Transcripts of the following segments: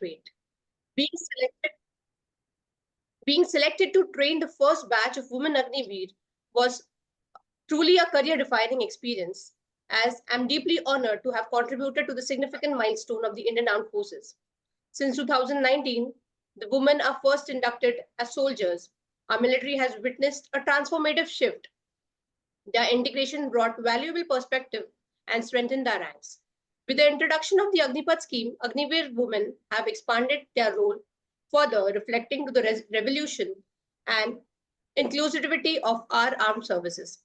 trait. Being selected to train the first batch of women Agniveer was truly a career-defining experience, as I'm deeply honored to have contributed to the significant milestone of the Indian Armed Forces. Since 2019, the women are first inducted as soldiers. Our military has witnessed a transformative shift. Their integration brought valuable perspective and strengthened our ranks. With the introduction of the Agnipath scheme, Agniveer women have expanded their role, further reflecting to the revolution and inclusivity of our armed services.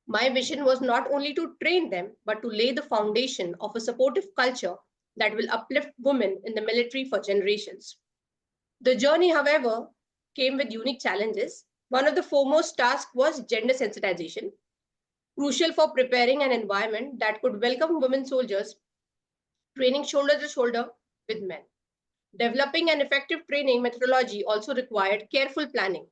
My vision was not only to train them, but to lay the foundation of a supportive culture that will uplift women in the military for generations. The journey, however, came with unique challenges. One of the foremost tasks was gender sensitization, crucial for preparing an environment that could welcome women soldiers, training shoulder to shoulder with men. Developing an effective training methodology also required careful planning.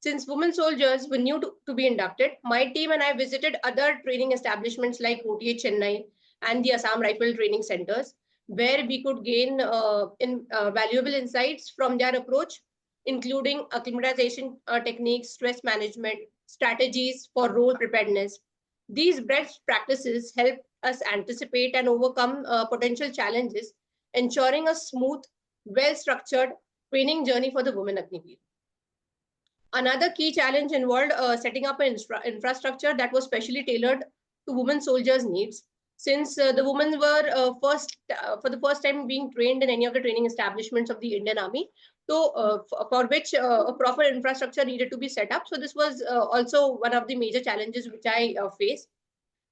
Since women soldiers were new to be inducted, my team and I visited other training establishments like OTA Chennai and the Assam Rifle Training Centers, where we could gain valuable insights from their approach, including acclimatization techniques, stress management, strategies for role preparedness. These best practices help us anticipate and overcome potential challenges, ensuring a smooth, well-structured training journey for the women Agniveer. Another key challenge involved setting up an infrastructure that was specially tailored to women soldiers' needs. Since the women were for the first time being trained in any of the training establishments of the Indian Army, so for which a proper infrastructure needed to be set up. So this was also one of the major challenges which I faced.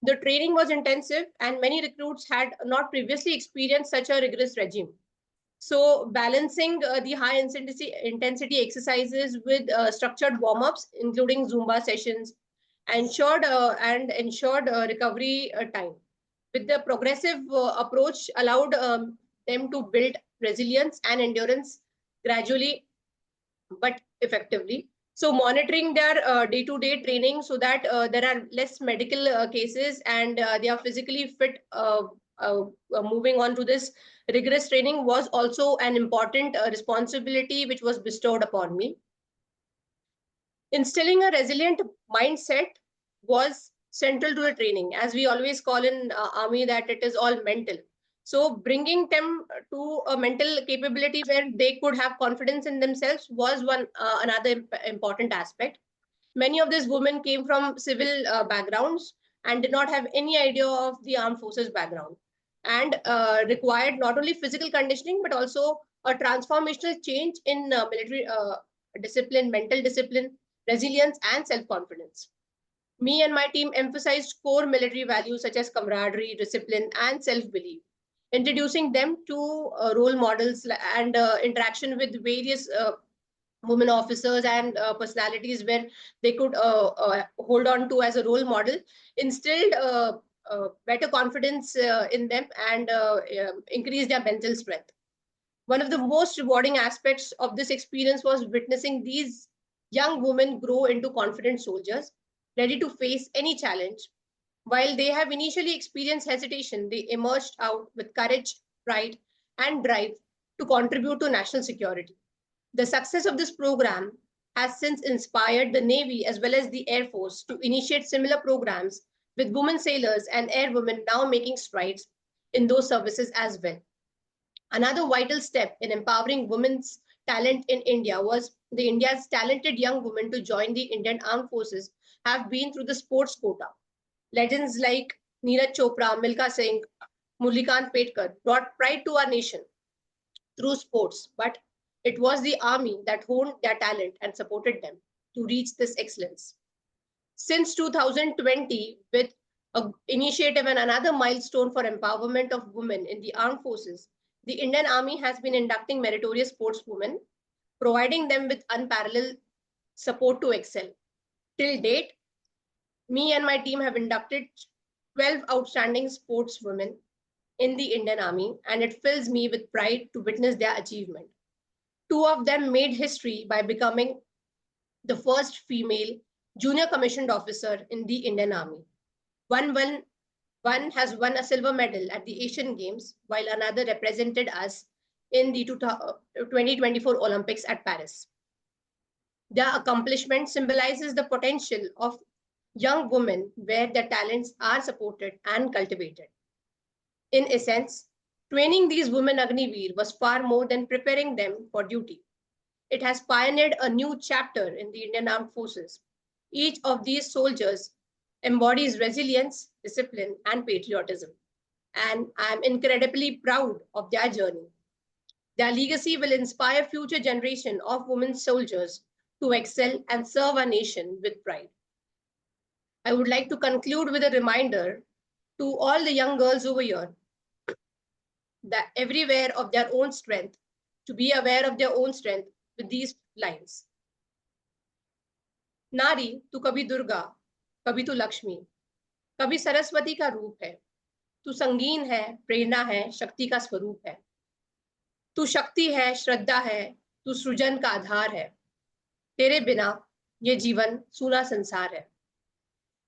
The training was intensive, and many recruits had not previously experienced such a rigorous regime. So balancing the high intensity exercises with structured warm-ups, including Zumba sessions, ensured recovery time. With the progressive approach, allowed them to build resilience and endurance gradually but effectively. So monitoring their day-to-day training so that there are less medical cases and they are physically fit. Moving on to this rigorous training was also an important responsibility which was bestowed upon me. Instilling a resilient mindset was central to the training, as we always call in Army that it is all mental. So bringing them to a mental capability where they could have confidence in themselves was another important aspect. Many of these women came from civil backgrounds and did not have any idea of the armed forces background, and required not only physical conditioning, but also a transformational change in military discipline, mental discipline, resilience, and self-confidence. Me and my team emphasized core military values such as camaraderie, discipline, and self-belief, introducing them to role models and interaction with various women officers and personalities where they could hold on to as a role model, instilled better confidence in them and increased their mental strength. One of the most rewarding aspects of this experience was witnessing these young women grow into confident soldiers, ready to face any challenge. While they have initially experienced hesitation, they emerged out with courage, pride, and drive to contribute to national security. The success of this program has since inspired the Navy as well as the Air Force to initiate similar programs, with women sailors and airwomen now making strides in those services as well. Another vital step in empowering women's talent in India was the India's talented young women to join the Indian Armed Forces have been through the sports quota. Legends like Neeraj Chopra, Milkha Singh, Murlikant Petkar brought pride to our nation through sports, but it was the army that honed their talent and supported them to reach this excellence. Since 2020, with an initiative and another milestone for empowerment of women in the armed forces, the Indian Army has been inducting meritorious sportswomen, providing them with unparalleled support to excel. Till date, me and my team have inducted 12 outstanding sportswomen in the Indian Army, and it fills me with pride to witness their achievement. Two of them made history by becoming the first female junior commissioned officer in the Indian Army. One has won a silver medal at the Asian Games, while another represented us in the 2024 Olympics at Paris. Their accomplishment symbolizes the potential of young women where their talents are supported and cultivated. In essence, training these women Agniveer was far more than preparing them for duty. It has pioneered a new chapter in the Indian Armed Forces. Each of these soldiers embodies resilience, discipline, and patriotism. And I'm incredibly proud of their journey. Their legacy will inspire future generation of women soldiers to excel and serve our nation with pride. I would like to conclude with a reminder to all the young girls over here that everywhere of their own strength, to be aware of their own strength with these lines. नारी तू कभी दुर्गा, कभी तू लक्ष्मी, कभी सरस्वती का रूप है, तू संगीन है, प्रेरणा है, शक्ति का स्वरूप है, तू शक्ति है, श्रद्धा है, तू सृजन का आधार है, तेरे बिना ये जीवन सूना संसार है,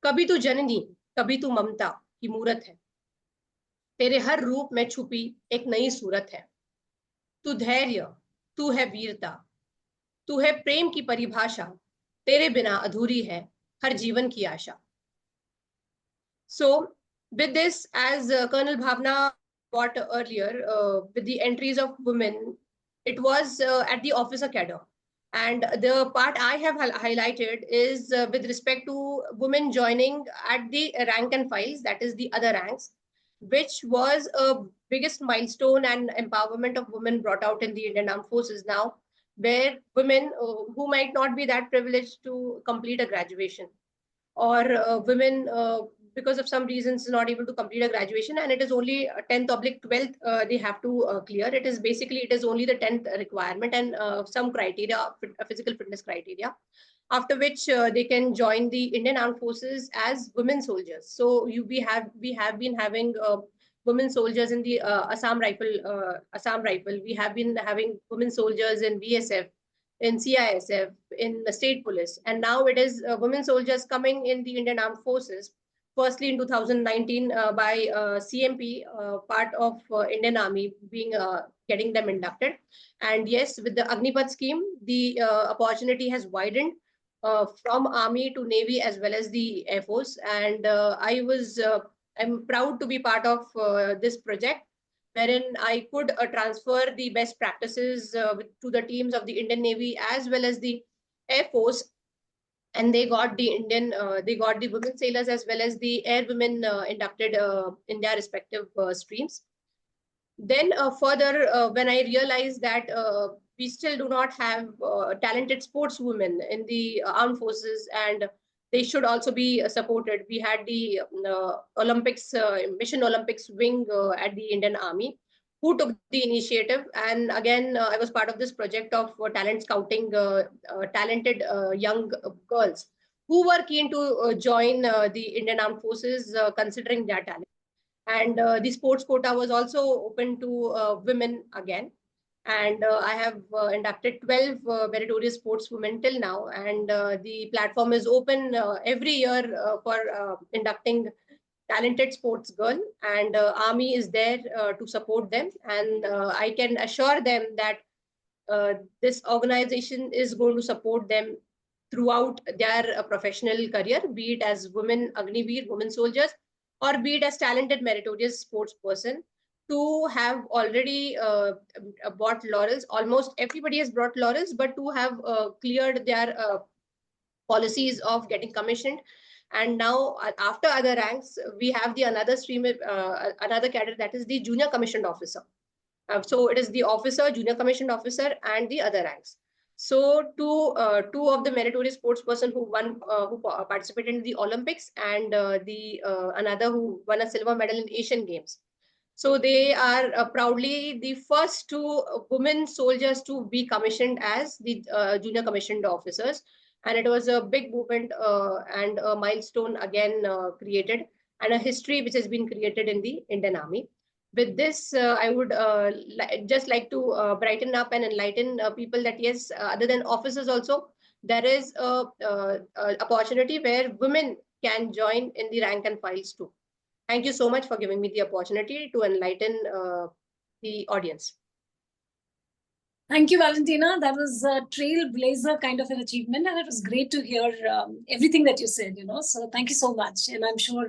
कभी तू जननी, कभी तू ममता की मूरत है, तेरे हर रूप में छुपी एक नई सूरत है, तू धैर्य, तू है वीरता, तू है प्रेम की परिभाषा, तेरे बिना अधूरी है हर जीवन की आशा. So with this, as Colonel Bhavana brought earlier, with the entries of women, it was at the officer cadre. And the part I have highlighted is with respect to women joining at the rank and files, that is the other ranks, which was a biggest milestone and empowerment of women brought out in the Indian Armed Forces now, where women who might not be that privileged to complete a graduation, or women because of some reasons not able to complete a graduation, and it is only 10th oblique 12th they have to clear. It is basically, it is only the 10th requirement and some criteria, physical fitness criteria, after which they can join the Indian Armed Forces as women soldiers. So we have been having women soldiers in the Assam Rifle. We have been having women soldiers in BSF, in CISF, in the state police, and now it is women soldiers coming in the Indian Armed Forces. Firstly, in 2019, by CMP, part of Indian Army, being getting them inducted. And yes, with the Agnipath scheme, the opportunity has widened from Army to Navy as well as the Air Force. And I'm proud to be part of this project, wherein I could transfer the best practices to the teams of the Indian Navy as well as the Air Force, and they got the women sailors as well as the air women inducted in their respective streams. Then further, when I realized that we still do not have talented sportswomen in the armed forces, and they should also be supported. We had the Olympics, Mission Olympics wing at the Indian Army, who took the initiative. And again, I was part of this project of talent scouting talented young girls who were keen to join the Indian Armed Forces, considering their talent. And the sports quota was also open to women again. And I have inducted 12 meritorious sportswomen till now. And the platform is open every year for inducting talented sports girl, and Army is there to support them. And I can assure them that this organization is going to support them throughout their professional career, be it as women Agniveer, women soldiers, or be it as talented meritorious sports person, to have already brought laurels. Almost everybody has brought laurels, but to have cleared their policies of getting commissioned. And now after other ranks, we have the another stream, another cadre, that is the junior commissioned officer. So it is the officer, junior commissioned officer, and the other ranks. So two of the meritorious sports person who participated in the Olympics, and the another who won a silver medal in Asian Games. So they are proudly the first two women soldiers to be commissioned as the junior commissioned officers. And it was a big movement and a milestone again created, and a history which has been created in the Indian Army. With this, I would just like to brighten up and enlighten people that yes, other than officers also, there is a opportunity where women can join in the rank and files too. Thank you so much for giving me the opportunity to enlighten the audience. Thank you, Valentina. That was a trailblazer kind of an achievement, and it was great to hear everything that you said. So thank you so much, and I'm sure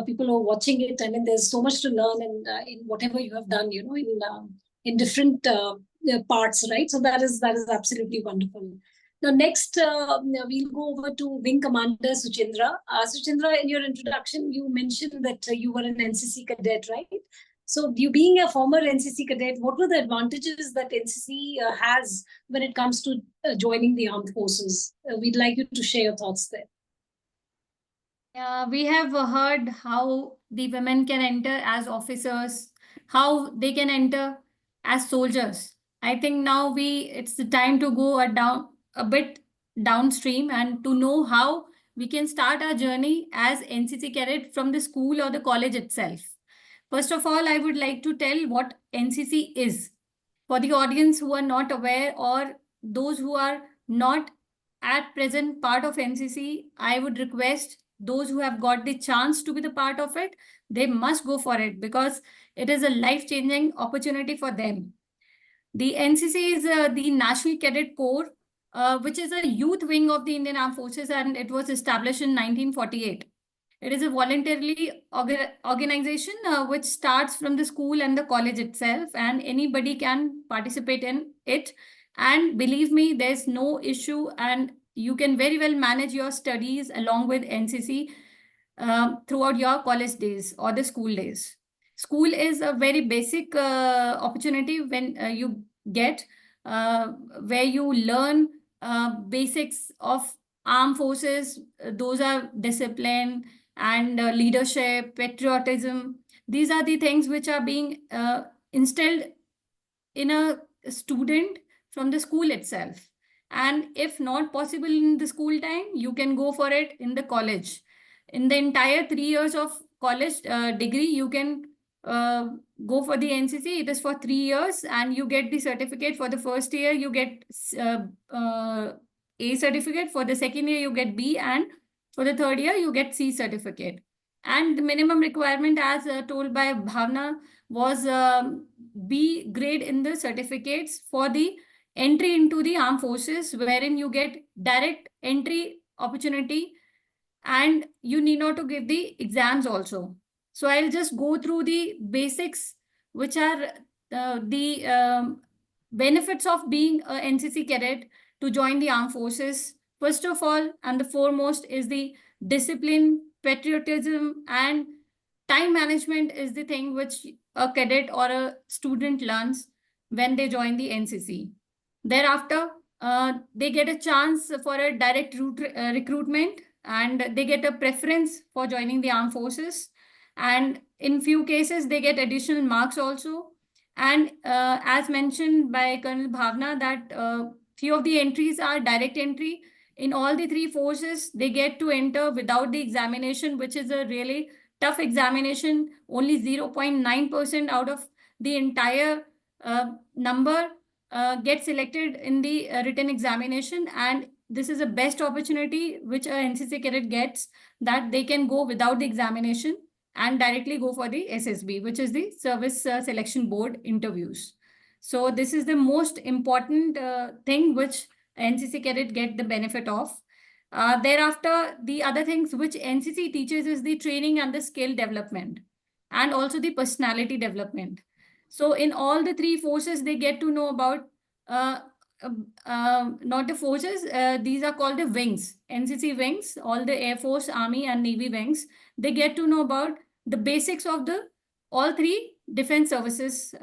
people who are watching it. I mean, there's so much to learn, in whatever you have done, in different parts, right? So that is absolutely wonderful. Now, next, we'll go over to Wing Commander Suchindra. Suchindra, in your introduction, you mentioned that you were an NCC cadet, right? So, you being a former NCC cadet, what were the advantages that NCC has when it comes to joining the armed forces? We'd like you to share your thoughts there. Yeah, we have heard how the women can enter as officers, how they can enter as soldiers. I think now it's the time to go a bit downstream and to know how we can start our journey as NCC cadet from the school or the college itself. First of all, I would like to tell what NCC is. For the audience who are not aware or those who are not at present part of NCC, I would request those who have got the chance to be the part of it, they must go for it because it is a life-changing opportunity for them. The NCC is the National Cadet Corps, which is a youth wing of the Indian Armed Forces, and it was established in 1948. It is a voluntarily organization which starts from the school and the college itself, and anybody can participate in it. And believe me, there's no issue, and you can very well manage your studies along with NCC throughout your college days or the school days. School is a very basic opportunity when you get where you learn basics of armed forces. Those are discipline and leadership, patriotism. These are the things which are being instilled in a student from the school itself. And if not possible in the school time, you can go for it in the college. In the entire 3 years of college degree, you can uh, go for the NCC. It is for 3 years and you get the certificate. For the first year, you get A certificate. For the second year, you get B, and for the third year, you get C certificate. And the minimum requirement, as told by Bhavna, was B grade in the certificates for the entry into the armed forces, wherein you get direct entry opportunity and you need not to give the exams also. So I'll just go through the basics, which are the benefits of being a NCC cadet to join the armed forces. First of all, and the foremost, is the discipline, patriotism, and time management is the thing which a cadet or a student learns when they join the NCC. Thereafter, they get a chance for a direct recruitment, and they get a preference for joining the armed forces. And in few cases, they get additional marks also. And as mentioned by Colonel Bhavna, that few of the entries are direct entry. In all the three forces, they get to enter without the examination, which is a really tough examination. Only 0.9% out of the entire number get selected in the written examination, and this is the best opportunity which a NCC cadet gets, that they can go without the examination and directly go for the SSB, which is the Service Selection Board interviews. So this is the most important thing which NCC cadet get the benefit of. Thereafter, the other things which NCC teaches is the training and the skill development, and also the personality development. So in all the three forces, they get to know about uh, not the forces, these are called the wings, NCC wings, all the Air Force, Army, and Navy wings. They get to know about the basics of the all three defense services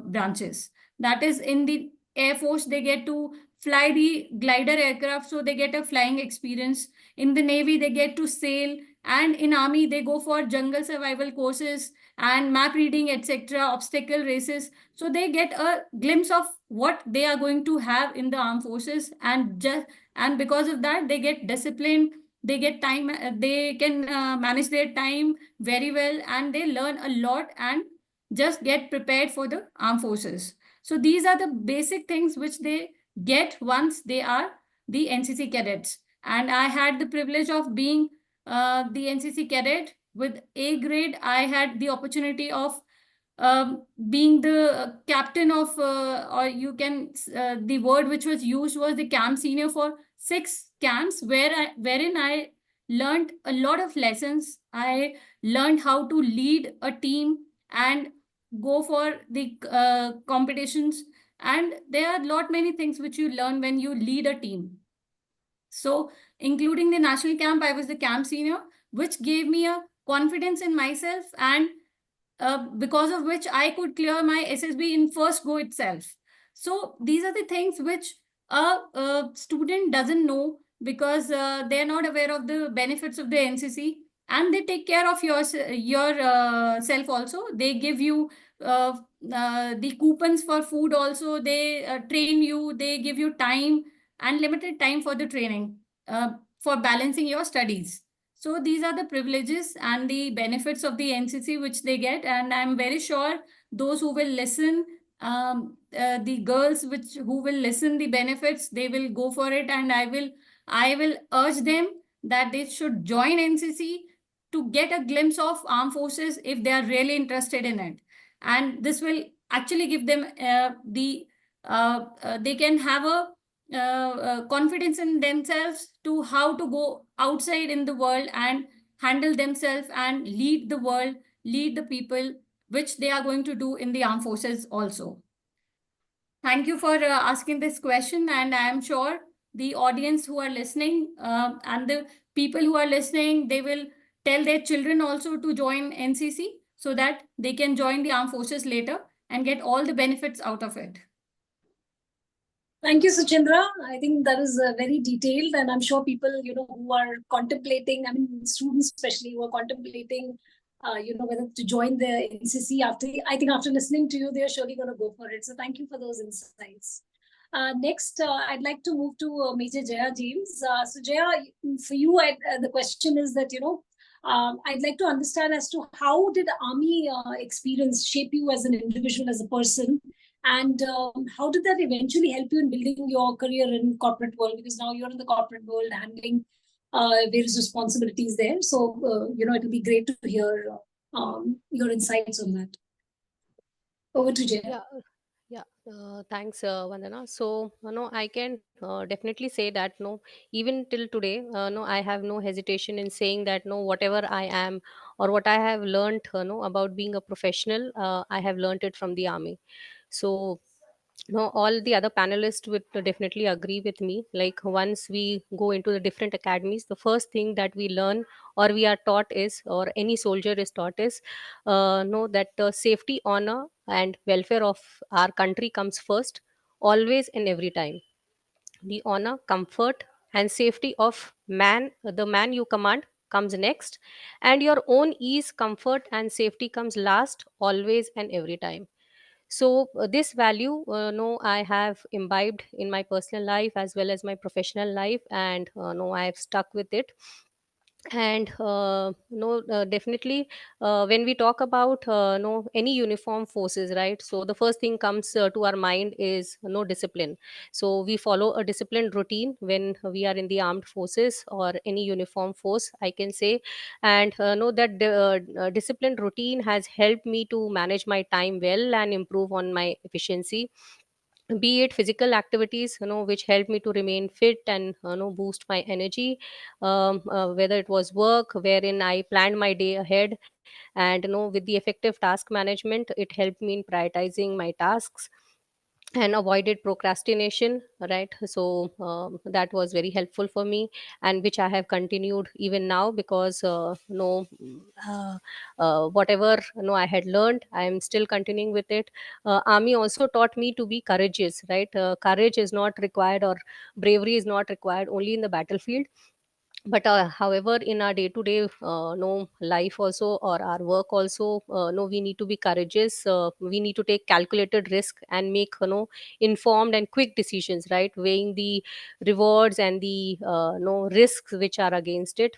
branches. That is, in the Air Force, they get to fly the glider aircraft, so they get a flying experience. In the Navy, they get to sail, and in Army, they go for jungle survival courses and map reading, etc., obstacle races. So they get a glimpse of what they are going to have in the armed forces, and because of that, they get disciplined. They get time. They can manage their time very well, and they learn a lot and just get prepared for the armed forces. So these are the basic things which they get once they are the NCC cadets. And I had the privilege of being the NCC cadet with A grade. I had the opportunity of being the captain of, or you can, the word which was used was the camp senior for 6 camps, wherein I learned a lot of lessons. I learned how to lead a team and go for the competitions. And there are lot many things which you learn when you lead a team. So, including the national camp, I was the camp senior, which gave me a confidence in myself, and because of which I could clear my SSB in first go itself. So these are the things which a student doesn't know, because they're not aware of the benefits of the NCC, and they take care of your self also. They give you uh, the coupons for food also. They train you. They give you time and limited time for the training, for balancing your studies. So these are the privileges and the benefits of the NCC which they get, and I'm very sure those who will listen, the girls which who will listen the benefits, they will go for it, and I will urge them that they should join NCC to get a glimpse of armed forces if they are really interested in it, and this will actually give them they can have a confidence in themselves to how to go outside in the world and handle themselves and lead the world, lead the people, which they are going to do in the armed forces also. Thank you for asking this question, and I am sure the audience who are listening, and the people who are listening, they will tell their children also to join NCC so that they can join the armed forces later and get all the benefits out of it. Thank you, Suchindra. I think that is very detailed, and I'm sure people, who are contemplating, I mean, students especially who are contemplating, whether to join the NCC I think after listening to you, they're surely going to go for it. So thank you for those insights. Next, I'd like to move to Major Jaya James. So Jaya, for you, the question is that, I'd like to understand as to how did Army experience shape you as an individual, as a person? And how did that eventually help you in building your career in corporate world? Because now you're in the corporate world handling various responsibilities there. So, it'll be great to hear your insights on that. Over to Jaya. Yeah, thanks, Vandana. So, I can definitely say that, no, even till today, no, I have no hesitation in saying that, no, whatever I am or what I have learned, no, about being a professional, I have learned it from the army. So, no, all the other panelists would definitely agree with me. Like, once we go into the different academies, the first thing that we learn or we are taught is, or any soldier is taught is, know that safety, honor, and welfare of our country comes first, always and every time. The honor, comfort, and safety of the man you command, comes next, and your own ease, comfort, and safety comes last, always and every time. So this value, no, I have imbibed in my personal life as well as my professional life, and no, I have stuck with it. And no, definitely, when we talk about no, any uniform forces, right, so the first thing comes to our mind is no, discipline. So we follow a disciplined routine when we are in the armed forces or any uniform force, I can say. And know that the disciplined routine has helped me to manage my time well and improve on my efficiency, be it physical activities, which help me to remain fit and boost my energy, whether it was work wherein I planned my day ahead, and with the effective task management, it helped me in prioritizing my tasks and avoided procrastination, right? So that was very helpful for me, and which I have continued even now, because uh, whatever I had learned, I am still continuing with it. Army also taught me to be courageous, right? Courage is not required, or bravery is not required only in the battlefield, but however, in our day to day no life also, or our work also, no, we need to be courageous. We need to take calculated risk and make informed and quick decisions, right, weighing the rewards and the no risks which are against it.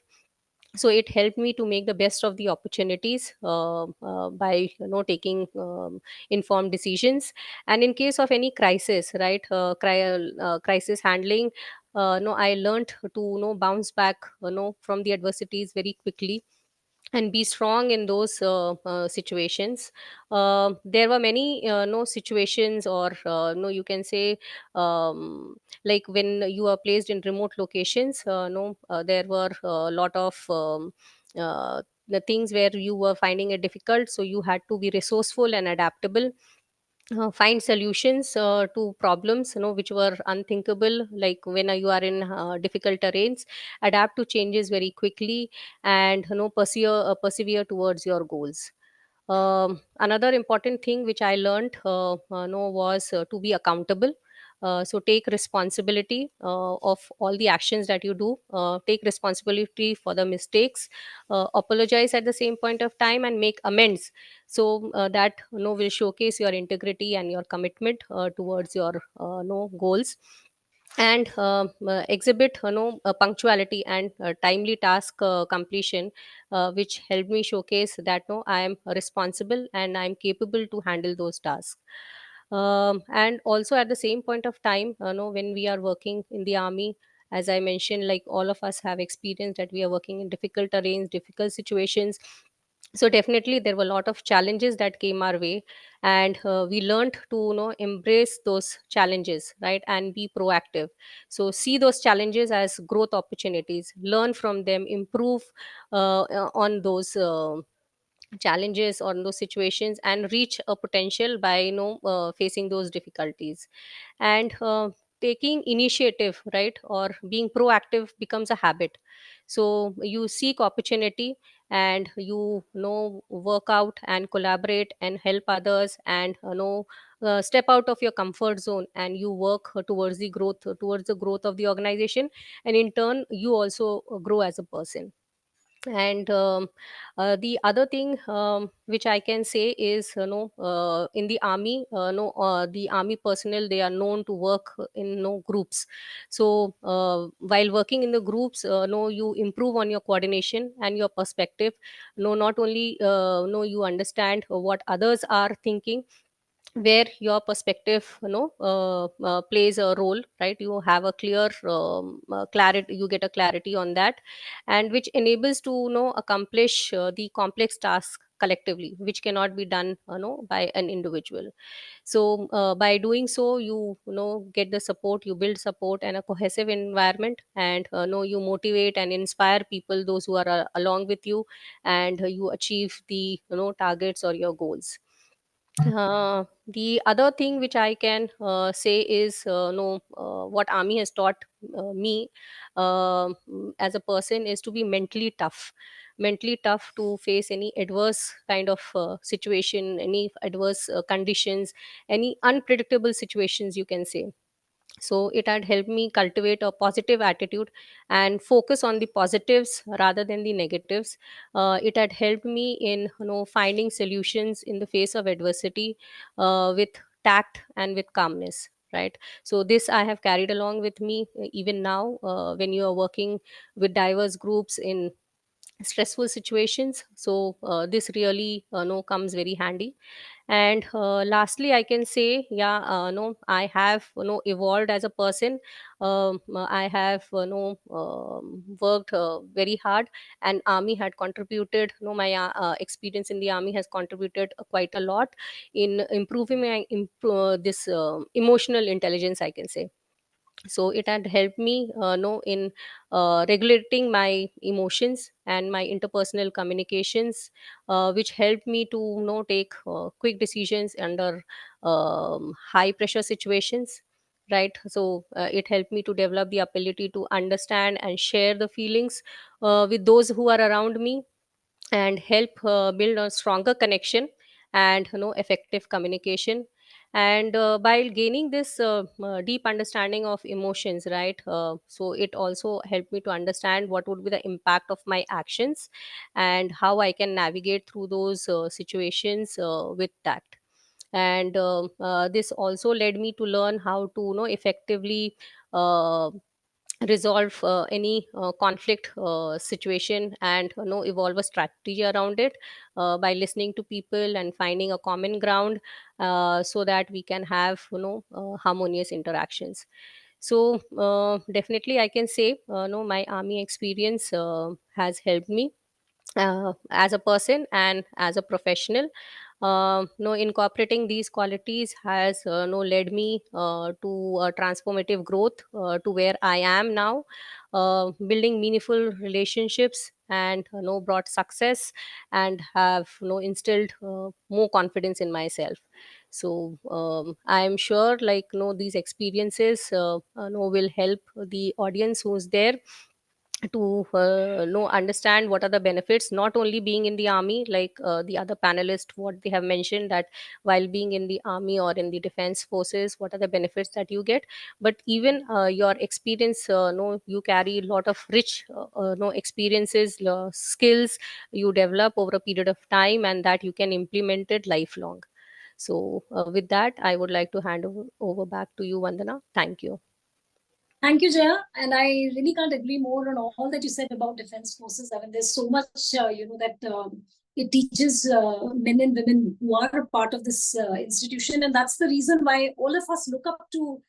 So it helped me to make the best of the opportunities, by taking informed decisions. And in case of any crisis, right, crisis handling, no, I learned to bounce back from the adversities very quickly, and be strong in those situations. There were many no situations, or no, you can say, like when you are placed in remote locations, no there were a lot of the things where you were finding it difficult, so you had to be resourceful and adaptable, find solutions to problems, which were unthinkable, like when you are in difficult terrains, adapt to changes very quickly, and persevere towards your goals. Another important thing which I learned was to be accountable. So take responsibility of all the actions that you do. Take responsibility for the mistakes. Apologize at the same point of time and make amends. So that will showcase your integrity and your commitment towards your goals, and exhibit punctuality and timely task completion, which helped me showcase that no, I am responsible and I am capable to handle those tasks. And also at the same point of time, when we are working in the army, as I mentioned, like all of us have experienced that we are working in difficult terrains, difficult situations. So definitely there were a lot of challenges that came our way, and we learned to embrace those challenges, right, and be proactive. So see those challenges as growth opportunities, learn from them, improve on those challenges or those situations, and reach a potential by facing those difficulties. And taking initiative, right, or being proactive becomes a habit. So you seek opportunity, and work out and collaborate and help others, and step out of your comfort zone, and you work towards the growth of the organization, and in turn you also grow as a person. And the other thing which I can say is, in the army, the army personnel, they are known to work in groups. So while working in the groups, no, you improve on your coordination and your perspective. No, not only no, you understand what others are thinking, where your perspective plays a role, right. You have a clear clarity, you get a clarity on that, and which enables to accomplish the complex task collectively, which cannot be done by an individual. So by doing so, you get the support, you build support and a cohesive environment, and you motivate and inspire people, those who are along with you, and you achieve the targets or your goals. The other thing which I can say is, no, what army has taught me as a person is to be mentally tough to face any adverse kind of situation, any adverse conditions, any unpredictable situations, you can say. So it had helped me cultivate a positive attitude and focus on the positives rather than the negatives. It had helped me in finding solutions in the face of adversity with tact and with calmness, right. So this I have carried along with me even now, when you are working with diverse groups in stressful situations. So this really comes very handy. And lastly I can say, yeah, no, I have evolved as a person. I have worked very hard, and army had contributed, my experience in the army has contributed quite a lot in improving my this emotional intelligence, I can say. So it had helped me know in regulating my emotions and my interpersonal communications, which helped me to take quick decisions under high pressure situations, right. So it helped me to develop the ability to understand and share the feelings with those who are around me, and help build a stronger connection and effective communication. And by gaining this deep understanding of emotions, right, so it also helped me to understand what would be the impact of my actions, and how I can navigate through those situations with tact. And this also led me to learn how to effectively uh, resolve any conflict situation, and evolve a strategy around it by listening to people and finding a common ground, so that we can have harmonious interactions. So definitely I can say, no, my army experience has helped me as a person and as a professional. Incorporating these qualities has led me to transformative growth to where I am now, building meaningful relationships and brought success, and have instilled more confidence in myself. So I am sure, like, these experiences will help the audience who's there to know understand what are the benefits, not only being in the army, like the other panelists what they have mentioned, that while being in the army or in the defense forces, what are the benefits that you get, but even your experience, you carry a lot of rich experiences, skills you develop over a period of time, and that you can implement it lifelong. So with that, I would like to hand over back to you, Vandana. Thank you. Thank you, Jaya. And I really can't agree more on all that you said about defense forces. I mean, there's so much, that it teaches men and women who are a part of this institution. And that's the reason why all of us look up to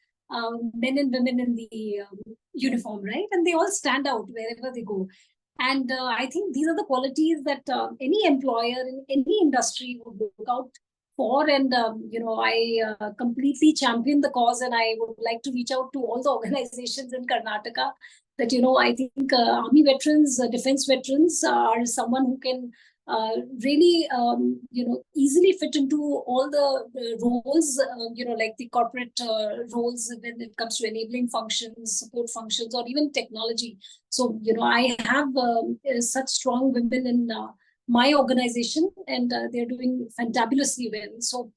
men and women in the uniform, right? And they all stand out wherever they go. And I think these are the qualities that any employer in any industry would look out for. And I completely champion the cause, and I would like to reach out to all the organizations in Karnataka that I think army veterans, defense veterans are someone who can really easily fit into all the roles, like the corporate roles when it comes to enabling functions, support functions, or even technology. So I have such strong women in my organization, and they're doing fantabulously well. So,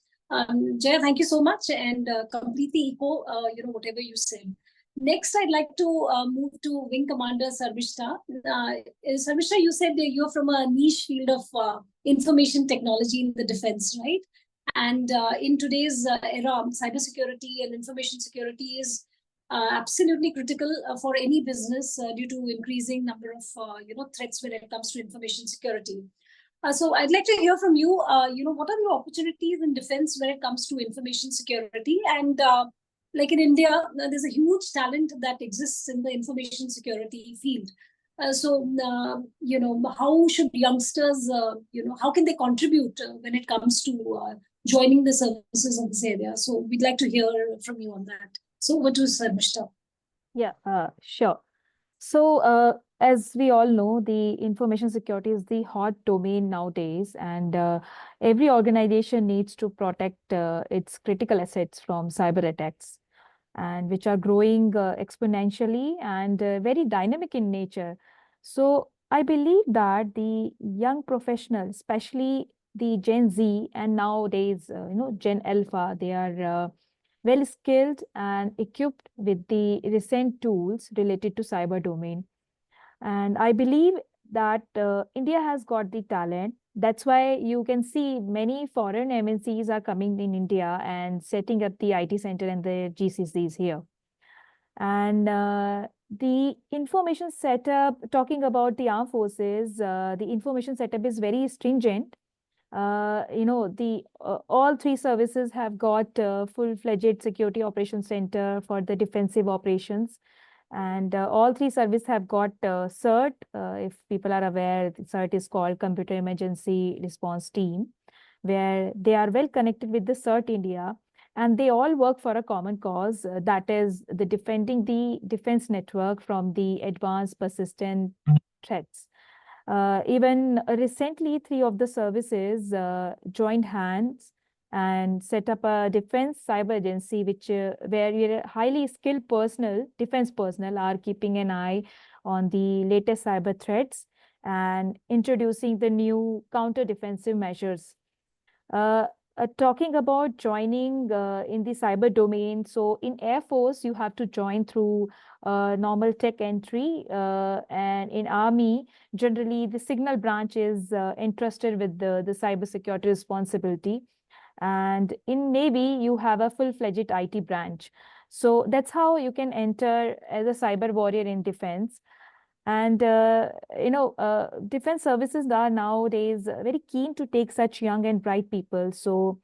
Jaya, thank you so much, and completely echo, whatever you said. Next, I'd like to move to Wing Commander Sarmishta. Sarmishta, you said that you're from a niche field of information technology in the defense, right? And in today's era, cybersecurity and information security is absolutely critical for any business due to increasing number of threats when it comes to information security. So I'd like to hear from you. What are the opportunities in defense when it comes to information security? And like in India, there's a huge talent that exists in the information security field. How should youngsters, how can they contribute when it comes to joining the services in this area? So we'd like to hear from you on that. So over to Sarmishta. Yeah, sure. So as we all know, the information security is the hot domain nowadays, and every organization needs to protect its critical assets from cyber attacks, and which are growing exponentially and very dynamic in nature. So I believe that the young professionals, especially the Gen Z and nowadays, Gen Alpha, they are well skilled and equipped with the recent tools related to cyber domain. And I believe that India has got the talent. That's why you can see many foreign MNCs are coming in India and setting up the IT center and the GCCs here. And the information setup, talking about the armed forces, the information setup is very stringent. All three services have got full-fledged security operations center for the defensive operations. And all three services have got CERT. If people are aware, the CERT is called Computer Emergency Response Team, where they are well connected with the CERT India, and they all work for a common cause, that is the defending the defense network from the advanced persistent threats. Even recently, three of the services joined hands and set up a defense cyber agency, which where highly skilled defense personnel are keeping an eye on the latest cyber threats and introducing the new counter-defensive measures. Talking about joining in the cyber domain, so in Air Force, you have to join through normal tech entry, and in Army, generally the signal branch is entrusted with the cyber security responsibility. And in Navy, you have a full-fledged IT branch. So that's how you can enter as a cyber warrior in defense. And, defense services are nowadays very keen to take such young and bright people. So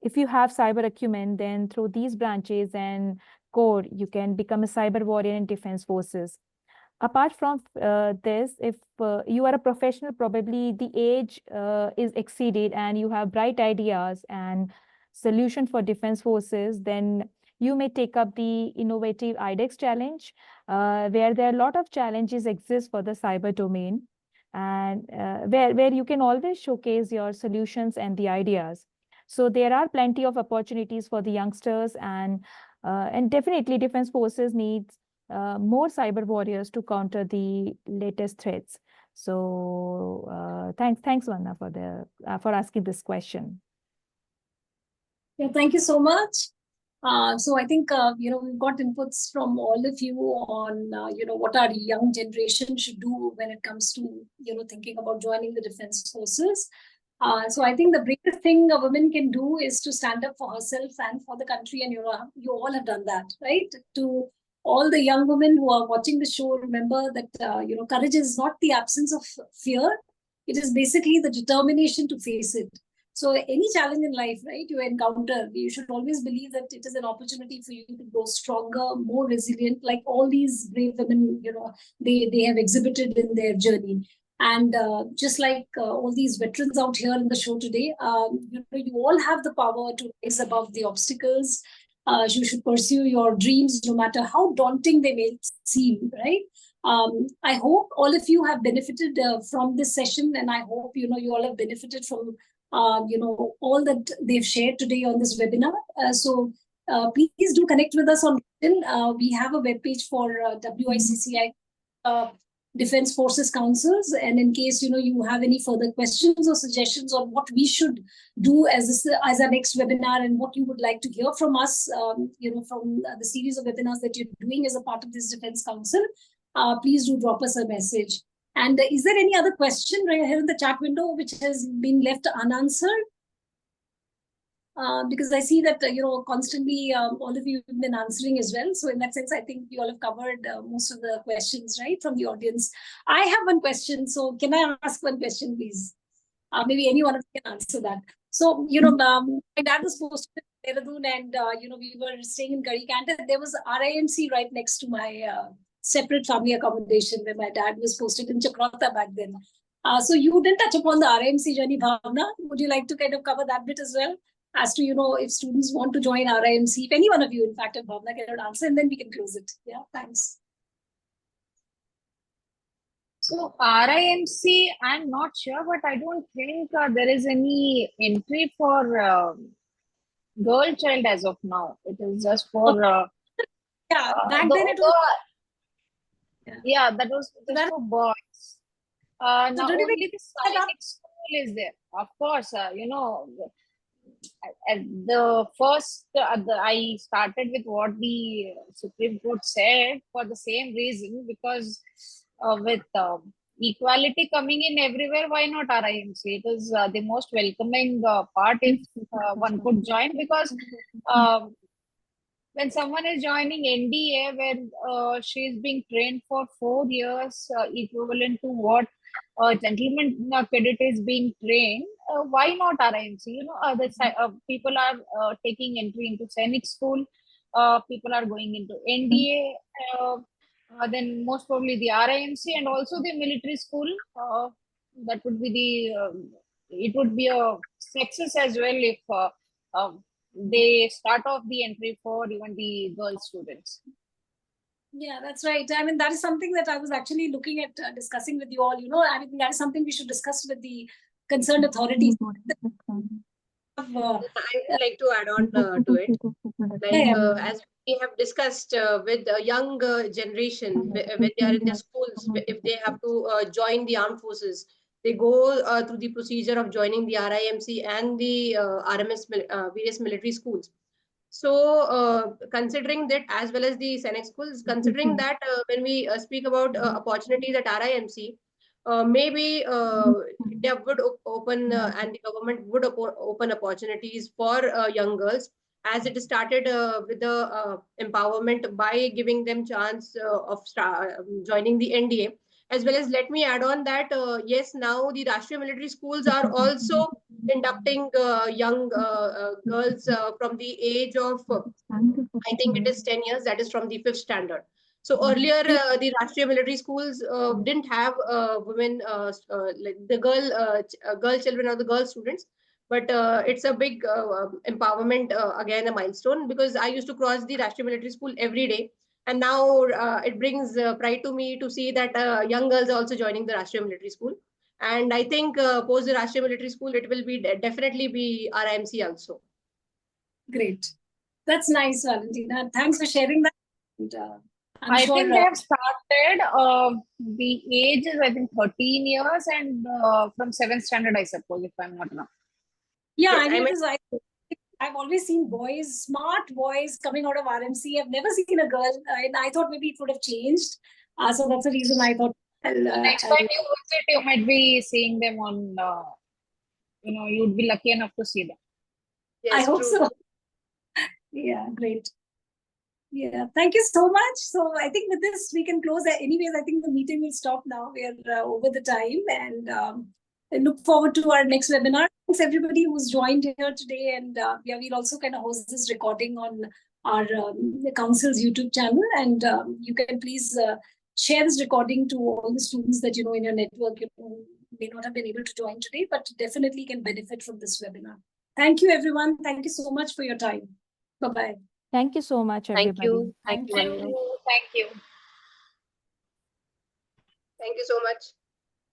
if you have cyber acumen, then through these branches and core, you can become a cyber warrior in defense forces. apart from this, if you are a professional, probably the age is exceeded and you have bright ideas and solution for defense forces, then you may take up the innovative IDEX challenge, where there are a lot of challenges exist for the cyber domain, and where you can always showcase your solutions and the ideas. So there are plenty of opportunities for the youngsters, and definitely defense forces needs more cyber warriors to counter the latest threats. So thanks, Vanna, for asking this question. Yeah, thank you so much. So I think we've got inputs from all of you on what our young generation should do when it comes to thinking about joining the defense forces. So I think the bravest thing a woman can do is to stand up for herself and for the country, and you all have done that, right? To all the young women who are watching the show, remember that courage is not the absence of fear; it is basically the determination to face it. So any challenge in life, right, you encounter, you should always believe that it is an opportunity for you to grow stronger, more resilient, like all these brave women, they have exhibited in their journey. And just like all these veterans out here in the show today, you all have the power to rise above the obstacles. You should pursue your dreams, no matter how daunting they may seem, right? I hope all of you have benefited from this session, and I hope you all have benefited from all that they've shared today on this webinar. So please do connect with us on LinkedIn. We have a webpage for WICCI Defense Forces Councils, and in case you have any further questions or suggestions on what we should do as our next webinar and what you would like to hear from us, from the series of webinars that you're doing as a part of this Defense Council, please do drop us a message. And is there any other question right here in the chat window which has been left unanswered? Because I see that, constantly all of you have been answering as well. So in that sense, I think you all have covered most of the questions, right, from the audience. I have one question. So can I ask one question, please? Maybe any one of you can answer that. So, my dad was posted in Dehradun, and, we were staying in Garikant. There was RIMC right next to my separate family accommodation where my dad was posted in Chakrata back then. So you didn't touch upon the RIMC journey, Bhavna. Would you like to kind of cover that bit as well? As to, if students want to join RIMC, if any one of you, in fact, if Bhavna cannot answer, and then we can close it. Yeah, thanks. So RIMC, I'm not sure, but I don't think there is any entry for girl child as of now. It is just for... yeah, back then it was... Yeah, that was just for boys. Now so only the Science school is there. Of course, at the first, I started with what the Supreme Court said for the same reason, because with equality coming in everywhere, why not RIMC? It is the most welcoming part if one could join, because when someone is joining NDA, where she is being trained for 4 years, equivalent to what a gentleman cadet is being trained, why not RIMC? People are taking entry into Scenic School, people are going into NDA, then most probably the RIMC and also the military school. That would be it would be a success as well if they start off the entry for even the girl students. Yeah, that's right. I mean, that is something that I was actually looking at discussing with you all. I mean, that is something we should discuss with the concerned authorities. I would like to add on to it. Like, as we have discussed with the young generation, when they are in their schools, if they have to join the armed forces, they go through the procedure of joining the RIMC and the RMS, various military schools. So considering that, as well as the Senex schools, considering that when we speak about opportunities at RIMC, maybe they would open and the government would open opportunities for young girls, as it started with the empowerment by giving them chance of joining the NDA. As well as, let me add on that, yes, now the Rashtriya military schools are also inducting young girls from the age of, I think it is 10 years, that is from the 5th standard. So earlier, the Rashtriya military schools didn't have women, like the girl children or the girl students. But it's a big empowerment, again, a milestone, because I used to cross the Rashtriya military school every day. And now it brings pride to me to see that young girls are also joining the Rashtriya military school. And I think post the Rashtriya military school, it will be definitely be RIMC also. Great. That's nice, Valentina. Thanks for sharing that. And, I think they have started, the age is, I think, 13 years and from 7th standard, I suppose, if I'm not wrong. yeah, Yes, I mean, I because I've always seen boys, smart boys coming out of RMC. I've never seen a girl, and I thought maybe it would have changed. So that's the reason I thought. Next time you visit, you might be seeing them on, you'd be lucky enough to see them. Yes, I hope true. so. Yeah, great. Yeah, thank you so much. So I think with this we can close. Anyways, I think the meeting will stop now. We are over the time, and I look forward to our next webinar. Thanks everybody who's joined here today, and yeah, we'll also kind of host this recording on our the council's YouTube channel, and you can please share this recording to all the students that you know in your network. You know, may not have been able to join today, but definitely can benefit from this webinar. Thank you, everyone. Thank you so much for your time. Bye-bye. Thank you so much, Thank everybody. you. Thank you. Thank you. Thank you so much.